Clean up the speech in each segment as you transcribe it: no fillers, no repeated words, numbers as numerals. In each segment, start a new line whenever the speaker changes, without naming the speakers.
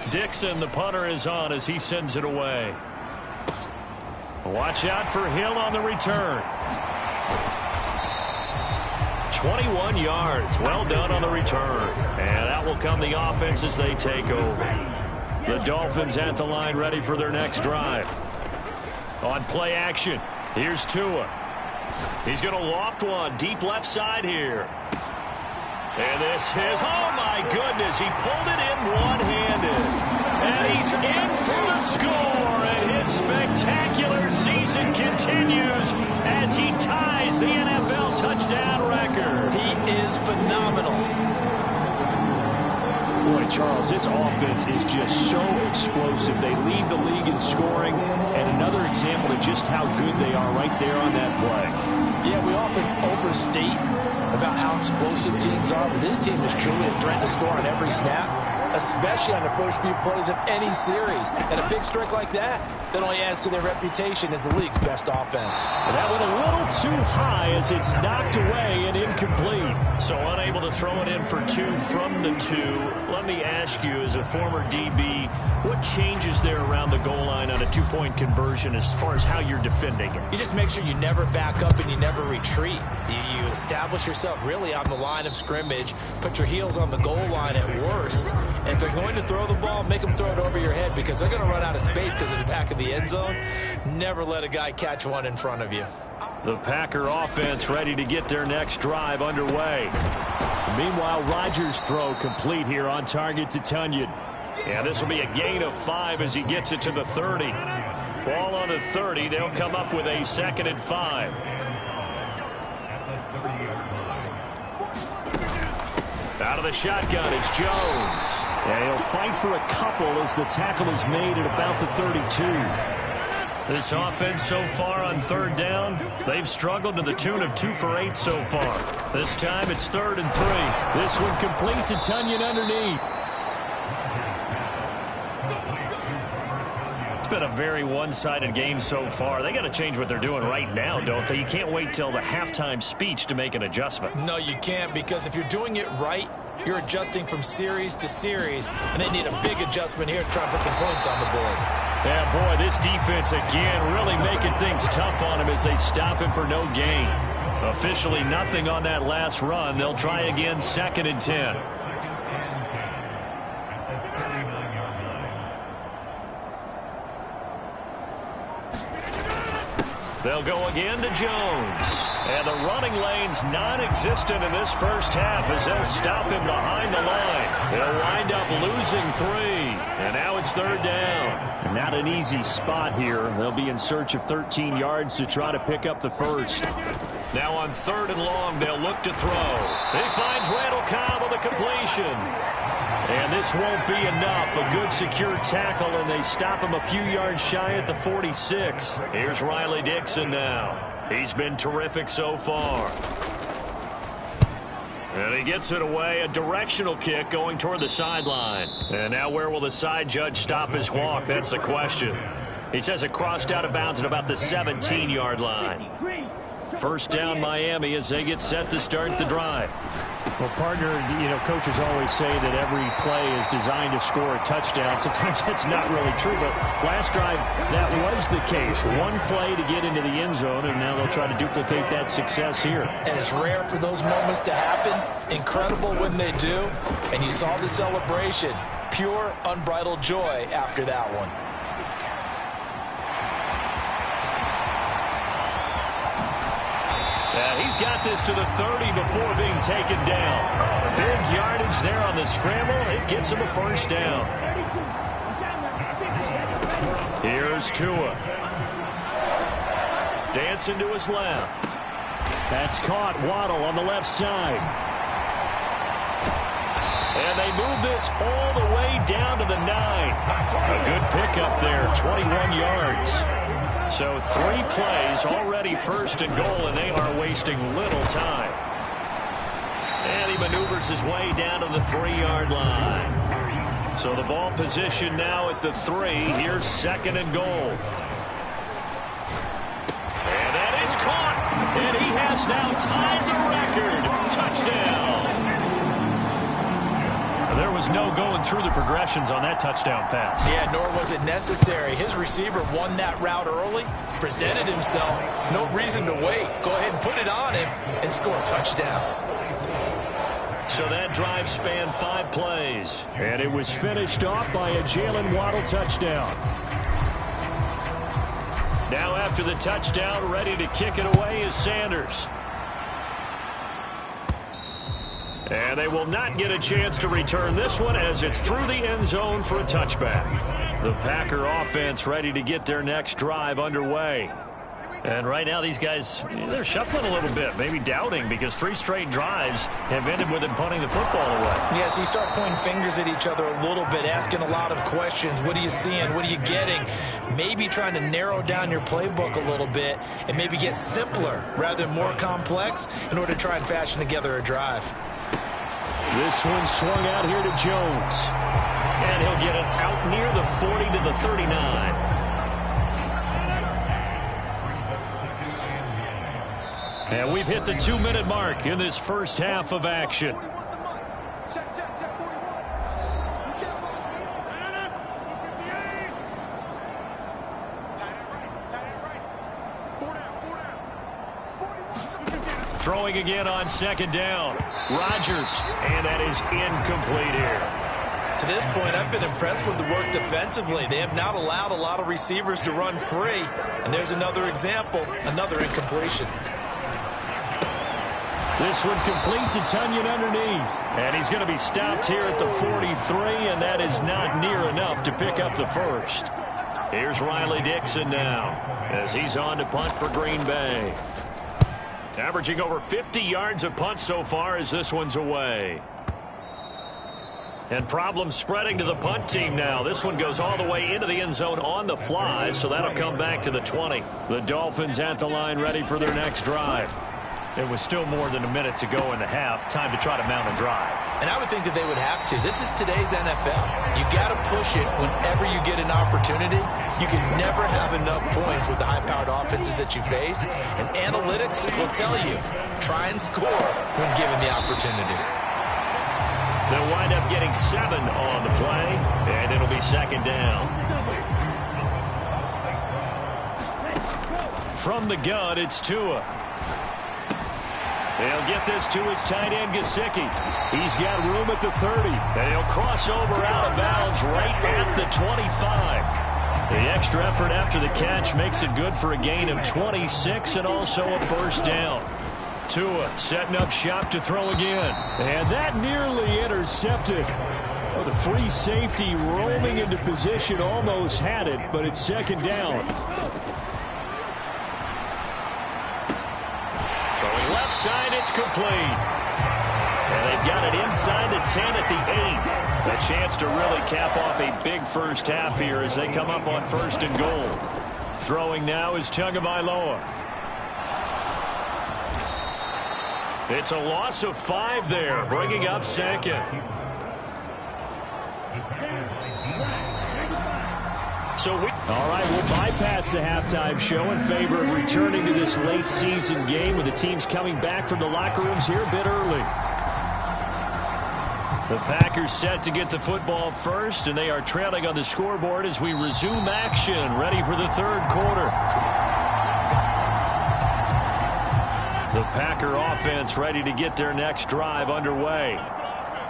Dixon, the punter, is on as he sends it away. Watch out for Hill on the return. 21 yards. Well done on the return. And that will come the offense as they take over. The Dolphins at the line ready for their next drive. On play action, here's Tua. He's going to loft one deep left side here. And this is, oh my goodness, he pulled it in one-handed. And he's in for the score. And his spectacular season continues as he ties the NFL touchdown record.
He is phenomenal.
Boy, Charles, this offense is just so explosive. They lead the league in scoring, and another example of just how good they are right there on that play.
Yeah, we often overstate about how explosive teams are, but this team is truly a threat to score on every snap, especially on the first few plays of any series. And a big strike like that only adds to their reputation as the league's best offense.
And that went a little too high as it's knocked away and incomplete. So unable to throw it in for 2 from the 2. Let me ask you, as a former DB, what changes there around the goal line on a 2-point conversion as far as how you're defending it?
You just make sure you never back up and you never retreat. You establish yourself really on the line of scrimmage, put your heels on the goal line at worst, and if they're going to throw the ball, make them throw it over your head because they're going to run out of space because of the back of the end zone. Never let a guy catch one in front of you.
The Packer offense ready to get their next drive underway. Meanwhile, Rodgers' throw complete here on target to Tunyon. Yeah, this will be a gain of 5 as he gets it to the 30. Ball on the 30. They'll come up with a 2nd and 5. Out of the shotgun, it's Jones.
Yeah, he'll fight for a couple as the tackle is made at about the 32.
This offense so far on 3rd down, they've struggled to the tune of 2 for 8 so far. This time it's 3rd and 3.
This one complete to Tunyon underneath.
It's been a very one-sided game so far. They got to change what they're doing right now, don't they? You can't wait till the halftime speech to make an adjustment.
No, you can't, because if you're doing it right, you're adjusting from series to series, and they need a big adjustment here to try and put some points on the board.
Yeah, boy, this defense again really making things tough on him as they stop him for no gain. Officially nothing on that last run. They'll try again, 2nd and 10. They'll go again to Jones. And the running lane's non-existent in this first half as they'll stop him behind the line. They'll wind up losing 3. And now it's 3rd down.
Not an easy spot here. They'll be in search of 13 yards to try to pick up the first.
Now on 3rd and long, they'll look to throw. He finds Randall Cobb on the completion. And this won't be enough. A good secure tackle, and they stop him a few yards shy at the 46. Here's Riley Dixon now. He's been terrific so far. And he gets it away. A directional kick going toward the sideline. And now where will the side judge stop his walk? That's the question. He says it crossed out of bounds at about the 17-yard line. 1st down Miami as they get set to start the drive.
Well, partner, coaches always say that every play is designed to score a touchdown. Sometimes that's not really true, but last drive, that was the case. One play to get into the end zone, and now they'll try to duplicate that success here.
And it's rare for those moments to happen. Incredible when they do. And you saw the celebration. Pure, unbridled joy after that one.
He's got this to the 30 before being taken down. Big yardage there on the scramble. It gets him a 1st down. Here's Tua. Dancing to his left.
That's caught. Waddle on the left side.
And they move this all the way down to the 9. A good pickup there, 21 yards. So 3 plays, already 1st and goal, and they are wasting little time. And he maneuvers his way down to the 3-yard line. So the ball position now at the 3. Here's 2nd and goal. And that is caught. And he has now tied the record. Touchdown. There was
was no going through the progressions on that touchdown pass.
Yeah, nor was it necessary. His receiver won that route early, presented himself. No reason to wait. Go ahead and put it on him and score a touchdown.
So that drive spanned 5 plays.
And it was finished off by a Jalen Waddle touchdown.
Now after the touchdown, ready to kick it away is Sanders. And they will not get a chance to return this one as it's through the end zone for a touchback. The Packer offense ready to get their next drive underway. And right now these guys, they're shuffling a little bit, maybe doubting, because 3 straight drives have ended with them punting the football away.
Yeah, so you start pointing fingers at each other a little bit, asking a lot of questions. What are you seeing? What are you getting? Maybe trying to narrow down your playbook a little bit and maybe get simpler rather than more complex in order to try and fashion together a drive.
This one swung out here to Jones.
And he'll get it out near the 40 to the 39. And we've hit the 2-minute mark in this first half of action. Throwing again on second down. Rodgers, and that is incomplete here.
To this point, I've been impressed with the work defensively. They have not allowed a lot of receivers to run free. And there's another example, another incompletion.
This one complete to Tunyon underneath.
And he's going to be stopped here at the 43, and that is not near enough to pick up the first. Here's Riley Dixon now as he's on to punt for Green Bay. Averaging over 50 yards of punt so far as this one's away. And problems spreading to the punt team now. This one goes all the way into the end zone on the fly, so that'll come back to the 20. The Dolphins at the line ready for their next drive.
It was still more than a minute to go in the half. Time to try to mount a drive.
And I would think that they would have to. This is today's NFL. You got to push it whenever you get an opportunity. You can never have enough points with the high-powered offenses that you face. And analytics will tell you, try and score when given the opportunity.
They'll wind up getting 7 on the play, and it'll be second down. From the gun, it's Tua. They'll get this to his tight end, Gesicki. He's got room at the 30. And he'll cross over out of bounds right at the 25. The extra effort after the catch makes it good for a gain of 26 and also a first down. Tua setting up shop to throw again.
And that nearly intercepted. Oh, the free safety roaming into position almost had it, but it's second down.
Left side, it's complete. And they've got it inside the 10 at the 8. A chance to really cap off a big first half here as they come up on first and goal. Throwing now is Tagovailoa. It's a loss of 5 there, bringing up second.
All right, we'll bypass the halftime show in favor of returning to this late season game with the teams coming back from the locker rooms here a bit early.
The Packers set to get the football first, and they are trailing on the scoreboard as we resume action, ready for the third quarter. The Packer offense ready to get their next drive underway.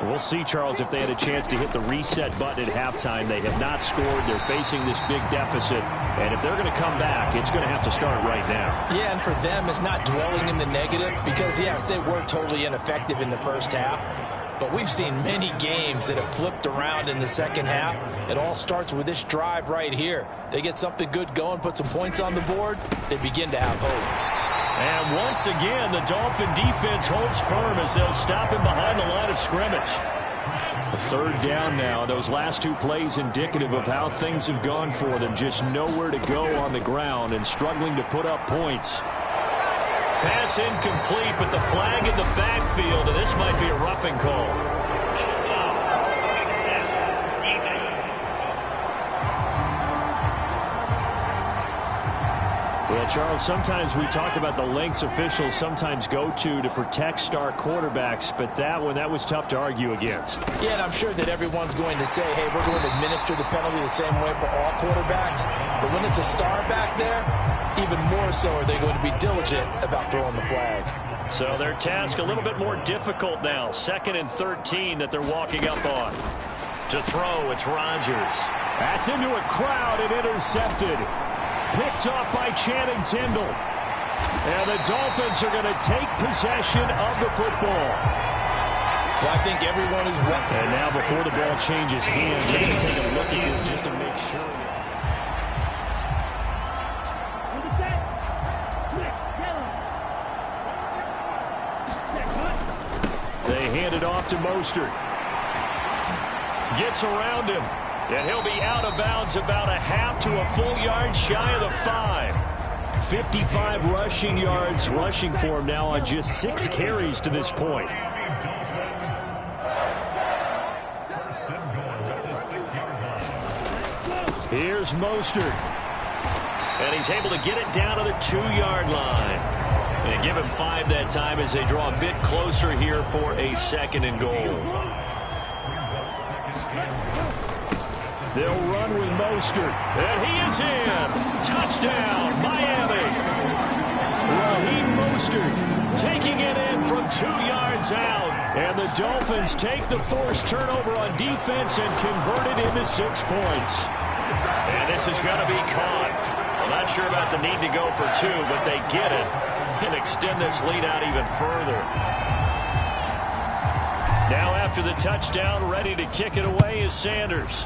We'll see, Charles, if they had a chance to hit the reset button at halftime. They have not scored. They're facing this big deficit. And if they're going to come back, it's going to have to start right now.
Yeah, and for them, it's not dwelling in the negative because, yes, they were totally ineffective in the first half. But we've seen many games that have flipped around in the second half. It all starts with this drive right here. They get something good going, put some points on the board, they begin to have hope.
And once again, the Dolphin defense holds firm as they'll stop him behind the line of scrimmage.
A third down now. Those last 2 plays indicative of how things have gone for them. Just nowhere to go on the ground and struggling to put up points.
Pass incomplete, but the flag in the backfield, and this might be a roughing call.
Yeah, Charles, sometimes we talk about the lengths officials sometimes go to protect star quarterbacks, but that was tough to argue against.
Yeah, and I'm sure that everyone's going to say, hey, we're going to administer the penalty the same way for all quarterbacks. But when it's a star back there, even more so are they going to be diligent about throwing the flag.
So their task a little bit more difficult now. 2nd and 13 that they're walking up on. To throw, it's Rodgers.
That's into a crowd and intercepted. Picked off by Channing Tindall. And the Dolphins are going to take possession of the football.
Well, I think everyone is ready.
And now before the ball changes hands, they're going to take a look at this just to make sure. They hand it off to Mostert. Gets around him. And he'll be out of bounds about a half to a full yard shy of the 5. 55 rushing yards rushing for him now on just 6 carries to this point. Here's Mostert. And he's able to get it down to the 2-yard line. And give him 5 that time as they draw a bit closer here for a 2nd and goal. They'll run with Mostert. And he is in. Touchdown, Miami. Raheem Mostert taking it in from 2 yards out. And the Dolphins take the forced turnover on defense and convert it into 6 points.
And this is going to be caught. I'm not sure about the need to go for 2, but they get it and extend this lead out even further. Now after the touchdown, ready to kick it away is Sanders.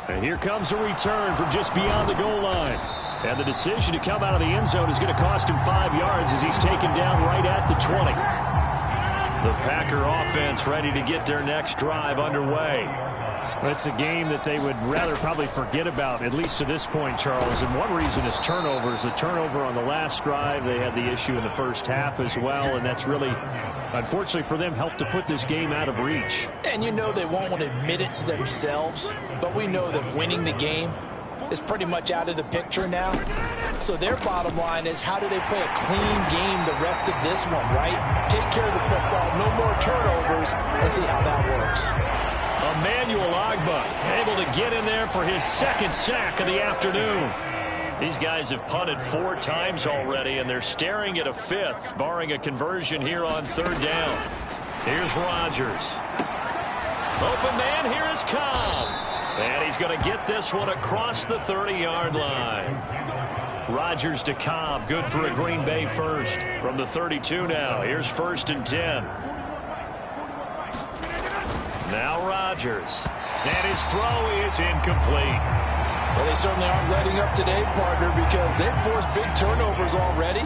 And here comes a return from just beyond the goal line. And the decision to come out of the end zone is going to cost him 5 yards as he's taken down right at the 20. The Packer offense ready to get their next drive underway. It's a game that they would rather probably forget about, at least to this point, Charles. And one reason is turnovers. The turnover on the last drive, they had the issue in the first half as well. And that's really, unfortunately for them, helped to put this game out of reach.
And you know they won't want to admit it to themselves, but we know that winning the game is pretty much out of the picture now. So their bottom line is, how do they play a clean game the rest of this one, right? Take care of the football, no more turnovers, and see how that works.
Emmanuel Ogbah able to get in there for his 2nd sack of the afternoon. These guys have punted 4 times already, and they're staring at a 5th, barring a conversion here on 3rd down. Here's Rodgers. Open man, here is Cobb. And he's going to get this one across the 30-yard line. Rodgers to Cobb, good for a Green Bay first. From the 32 now, here's 1st and 10. Now Rodgers. And his throw is incomplete.
Well, they certainly aren't letting up today, partner, because they've forced big turnovers already.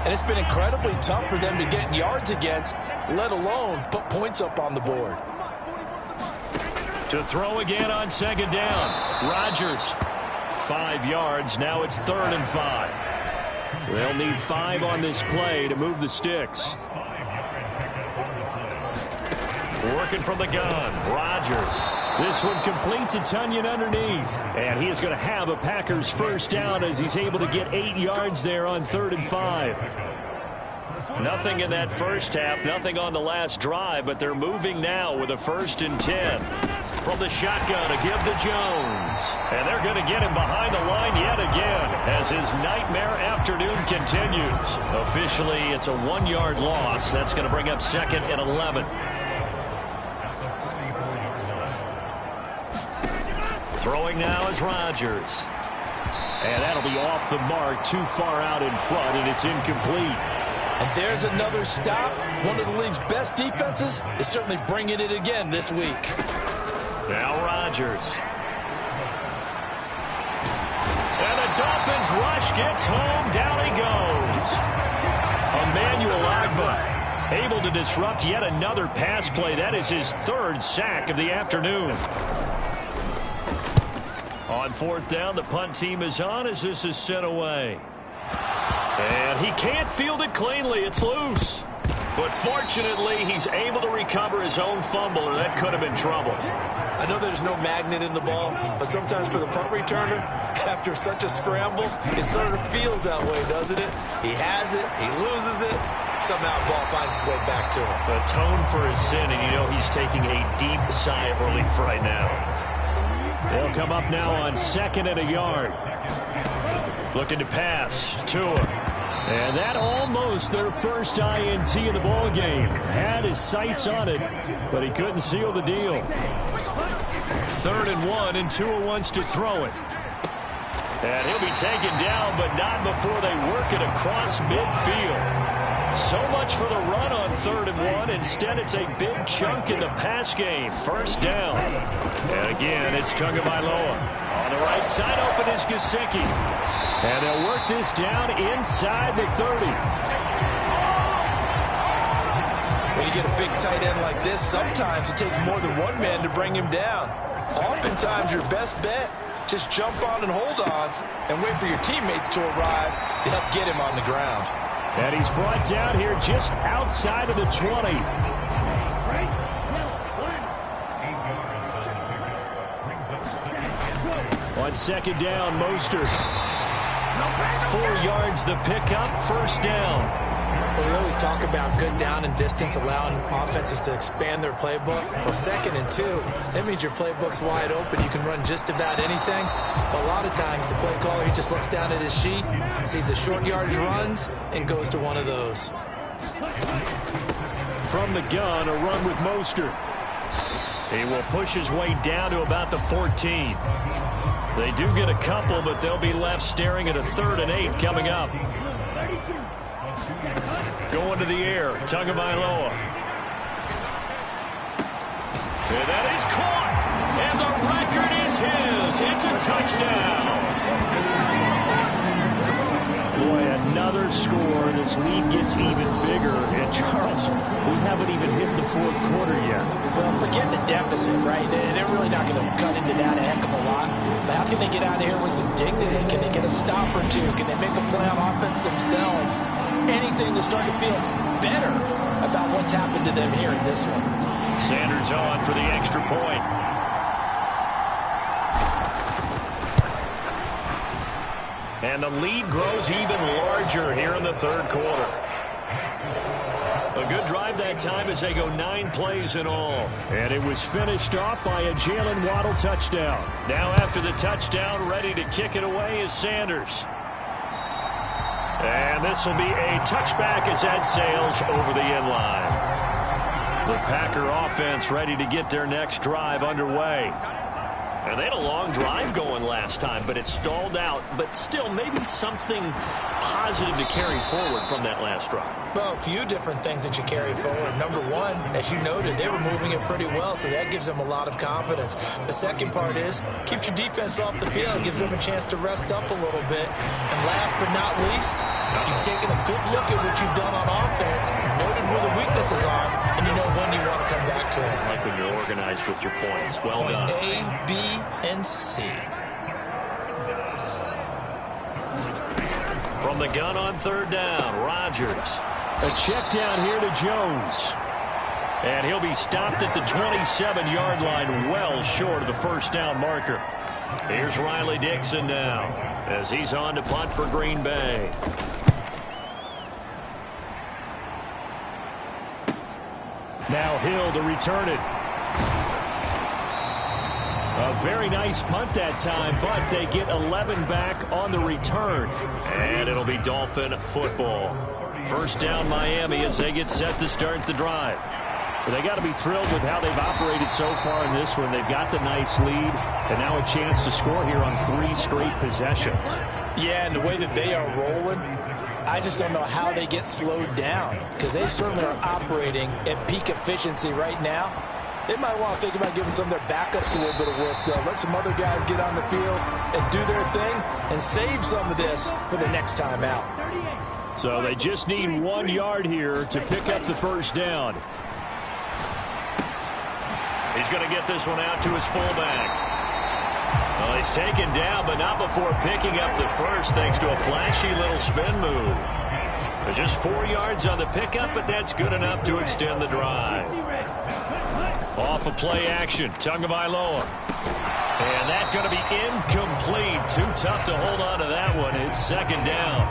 And it's been incredibly tough for them to get yards against, let alone put points up on the board.
To throw again on 2nd down. Rodgers. 5 yards. Now it's 3rd and 5. They'll need 5 on this play to move the sticks. Working from the gun. Rodgers. This one complete to Tunyon underneath. And he is going to have a Packers first down as he's able to get 8 yards there on 3rd and 5. Nothing in that first half, nothing on the last drive, but they're moving now with a 1st and 10. From the shotgun to give to Jones. And they're going to get him behind the line yet again as his nightmare afternoon continues. Officially, it's a 1-yard loss. That's going to bring up 2nd and 11. Throwing now is Rodgers. And that'll be off the mark, too far out in front, and it's incomplete.
And there's another stop. One of the league's best defenses is certainly bringing it again this week.
Now Rodgers. And the Dolphins rush gets home. Down he goes. Emmanuel Ogbah able to disrupt yet another pass play. That is his 3rd sack of the afternoon. On 4th down, the punt team is on as this is sent away. And he can't field it cleanly. It's loose. But fortunately, he's able to recover his own fumble, or that could have been trouble.
I know there's no magnet in the ball, but sometimes for the punt returner, after such a scramble, it sort of feels that way, doesn't it? He has it, he loses it, somehow the ball finds its way back to him.
Atone for his sin, and you know he's taking a deep sigh of relief right now. They'll come up now on 2nd and a yard. Looking to pass. Tua. And that almost their first INT in the ball game. Had his sights on it, but he couldn't seal the deal. 3rd and 1, and Tua wants to throw it. And he'll be taken down, but not before they work it across midfield. So much for the run on 3rd and 1. Instead, it's a big chunk in the pass game. First down. And again, it's Tagovailoa. On the right side, open is Gesicki. And they'll work this down inside the 30.
When you get a big tight end like this, sometimes it takes more than one man to bring him down. Oftentimes, your best bet, just jump on and hold on and wait for your teammates to arrive to help get him on the ground.
And he's brought down here just outside of the 20. On 2nd down, Mostert. 4 yards the pickup, first down.
Well, we always talk about good down and distance, allowing offenses to expand their playbook. Well, 2nd and 2, that means your playbook's wide open. You can run just about anything. But a lot of times, the play caller, he just looks down at his sheet, sees the short yardage runs, and goes to one of those.
From the gun, a run with Mostert.
He will push his way down to about the 14. They do get a couple, but they'll be left staring at a 3rd and 8 coming up. Going to the air, Tagovailoa. And that is caught, and the record is his. It's a touchdown.
Boy, another score. This lead gets even bigger. And Charles, we haven't even hit the 4th quarter yet.
Well, forget the deficit, right? They're really not going to cut into that a heck of a lot. But how can they get out of here with some dignity? Can they get a stop or two? Can they make a play on offense themselves? Anything to start to feel better about what's happened to them here in this one.
Sanders on for the extra point. And the lead grows even larger here in the 3rd quarter. A good drive that time as they go 9 plays in all.
And it was finished off by a Jalen Waddle touchdown.
Now after the touchdown, ready to kick it away is Sanders. And this will be a touchback as that sails over the end line. The Packer offense ready to get their next drive underway. And they had a long drive going last time, but it stalled out. But still, maybe something positive to carry forward from that last drive.
Well, a few different things that you carry forward. Number one, as you noted, they were moving it pretty well, so that gives them a lot of confidence. The second part is, keeps your defense off the field, gives them a chance to rest up a little bit. And last but not least, you've taken a good look at what you've done on offense, noted where the weaknesses are, and you know when you want to come back to it.
Like when you're organized with your points. Well done.
A, B, and C.
From the gun on 3rd down, Rodgers.
A check down here to Jones.
And he'll be stopped at the 27-yard line, well short of the first down marker. Here's Riley Dixon now as he's on to punt for Green Bay.
Now Hill to return it. A very nice punt that time, but they get 11 back on the return.
And it'll be Dolphin football. First down Miami as they get set to start the drive.
Well, they got to be thrilled with how they've operated so far in this one. They've got the nice lead, and now a chance to score here on 3 straight possessions.
Yeah, and the way that they are rolling, I just don't know how they get slowed down, because they certainly are operating at peak efficiency right now. They might want to think about giving some of their backups a little bit of work, though. Let some other guys get on the field and do their thing and save some of this for the next time out.
So they just need 1 yard here to pick up the first down.
He's going to get this one out to his fullback. Well, he's taken down, but not before picking up the first thanks to a flashy little spin move. Just 4 yards on the pickup, but that's good enough to extend the drive. Off of play action, Tagovailoa. And that's going to be incomplete. Too tough to hold on to that one. It's second down.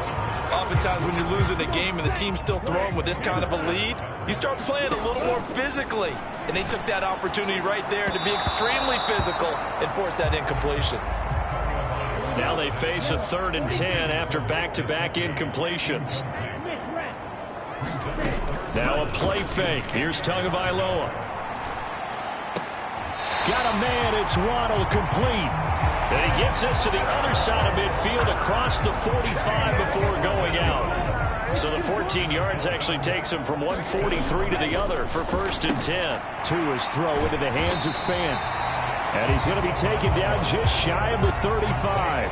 Oftentimes when you're losing a game and the team's still throwing with this kind of a lead, you start playing a little more physically. And they took that opportunity right there to be extremely physical and force that incompletion.
Now they face a 3rd and 10 after back-to-back incompletions. Now a play fake. Here's Tagovailoa. Got a man. It's Waddle, complete. And he gets us to the other side of midfield across the 45 before going out. So the 14 yards actually takes him from 143 to the other for 1st and 10.
Tua's throw into the hands of Fant. And he's going to be taken down just shy of the 35.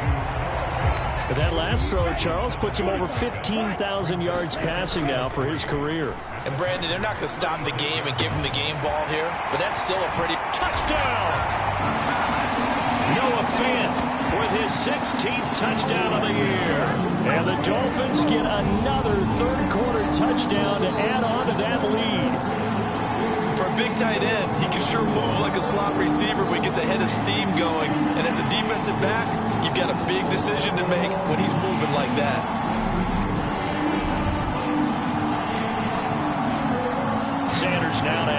But that last throw, Charles, puts him over 15,000 yards passing now for his career.
And Brandon, they're not going to stop the game and give him the game ball here, but that's still a pretty
touchdown. Noah Fant with his 16th touchdown of the year. And the Dolphins get another third-quarter touchdown to add on to that lead.
For a big tight end, he can sure move like a slot receiver when he gets a head of steam going. And as a defensive back, you've got a big decision to make when he's moving like that.
Sanders now to